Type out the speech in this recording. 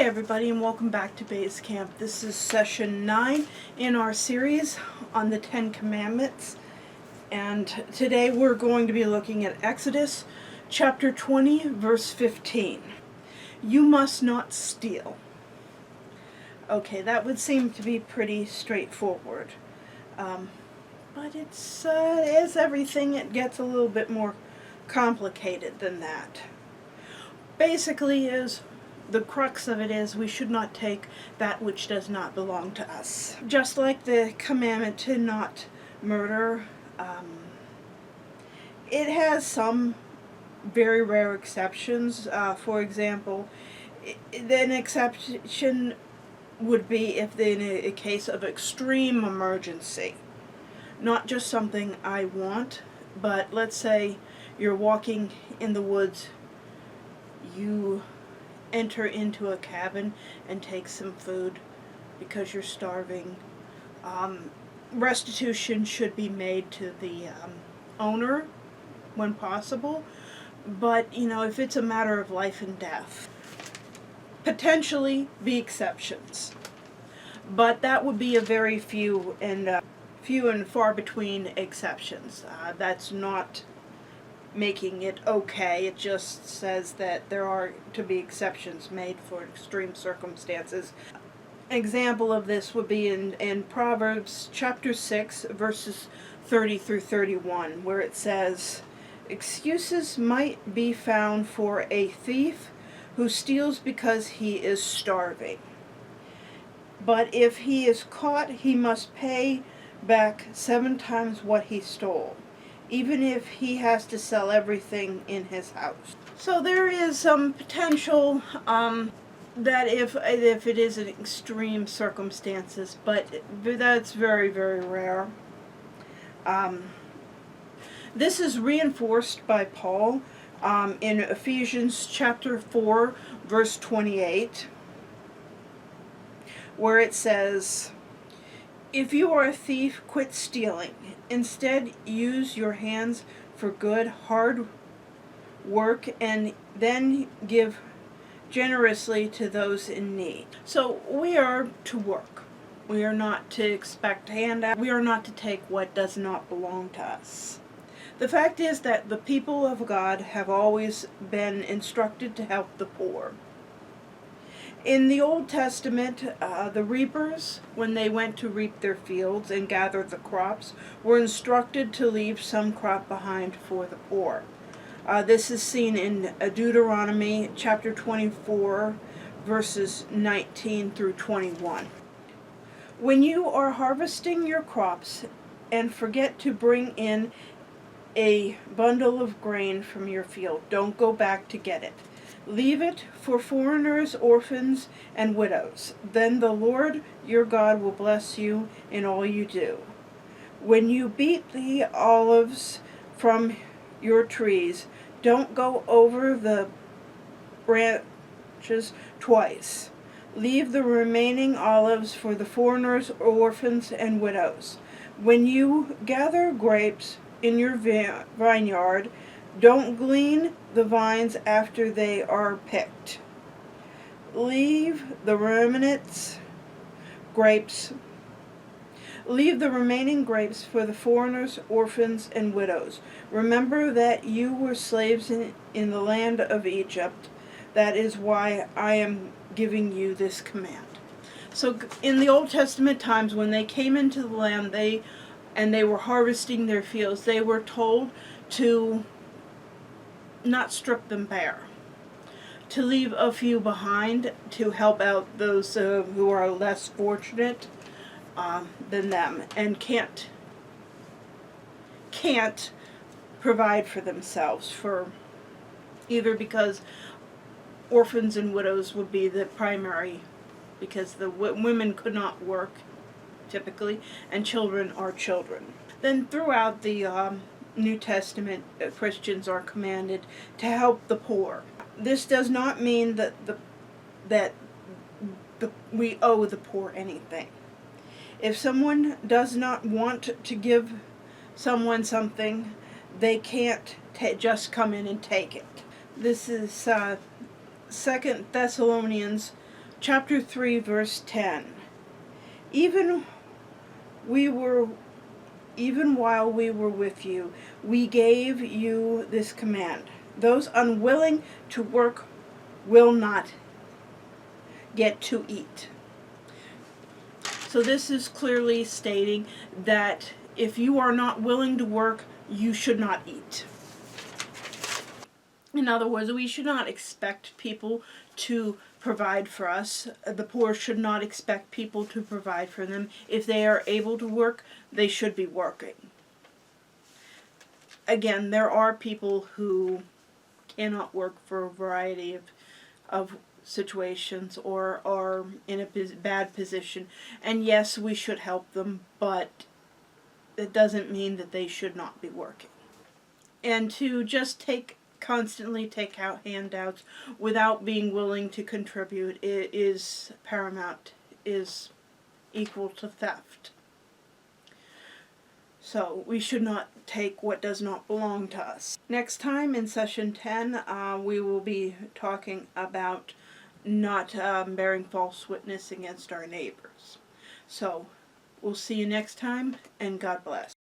everybody, and welcome back to Base Camp. This is session 9 in our series on the 10 Commandments, and today we're going to be looking at Exodus chapter 20 verse 15. You must not steal. Okay, that would seem to be pretty straightforward, but it's as everything, it gets a little bit more complicated than that. Basically, the crux of it is we should not take that which does not belong to us. Just like the commandment to not murder, it has some very rare exceptions. For example, an exception would be if in a case of extreme emergency. Not just something I want, but let's say you're walking in the woods, you enter into a cabin and take some food because you're starving. Restitution should be made to the owner when possible, but if it's a matter of life and death, potentially be exceptions, but that would be a very few and far between exceptions. That's not making it okay. It just says that there are to be exceptions made for extreme circumstances. An example of this would be in Proverbs chapter 6 verses 30 through 31, where it says, "Excuses might be found for a thief who steals because he is starving. But if he is caught, he must pay back 7 times what he stole, even if he has to sell everything in his house." So there is some potential that if it is in extreme circumstances, but that's very, very rare. This is reinforced by Paul in Ephesians chapter 4 verse 28, where it says, "If you are a thief, quit stealing. Instead, use your hands for good, hard work, and then give generously to those in need." So we are to work. We are not to expect handout. We are not to take what does not belong to us. The fact is that the people of God have always been instructed to help the poor. In the Old Testament, the reapers, when they went to reap their fields and gather the crops, were instructed to leave some crop behind for the poor. This is seen in Deuteronomy chapter 24, verses 19 through 21. When you are harvesting your crops and forget to bring in a bundle of grain from your field, don't go back to get it. Leave it for foreigners, orphans, and widows. Then the Lord your God will bless you in all you do. When you beat the olives from your trees, don't go over the branches twice. Leave the remaining olives for the foreigners, orphans, and widows. When you gather grapes in your vineyard, don't glean the vines after they are picked. Leave the remaining grapes for the foreigners, orphans, and widows. Remember that you were slaves in the land of Egypt. That is why I am giving you this command." So in the Old Testament times, when they came into the land, they were harvesting their fields, they were told to not strip them bare, to leave a few behind to help out those who are less fortunate than them and can't provide for themselves, for either because orphans and widows would be the primary, because the women could not work typically, and children are children. Then throughout the New Testament, Christians are commanded to help the poor. This does not mean that we owe the poor anything. If someone does not want to give someone something, they can't just come in and take it. This is 2 Thessalonians chapter 3, verse 10. Even while we were with you, we gave you this command. Those unwilling to work will not get to eat. So this is clearly stating that if you are not willing to work, you should not eat. In other words, we should not expect people to provide for us. The poor should not expect people to provide for them. If they are able to work, they should be working. Again, there are people who cannot work for a variety of situations or are in a bad position. And yes, we should help them, but it doesn't mean that they should not be working. And to just constantly take out handouts without being willing to contribute is paramount, is equal to theft. So we should not take what does not belong to us. Next time in session 10, we will be talking about not bearing false witness against our neighbors. So we'll see you next time, and God bless.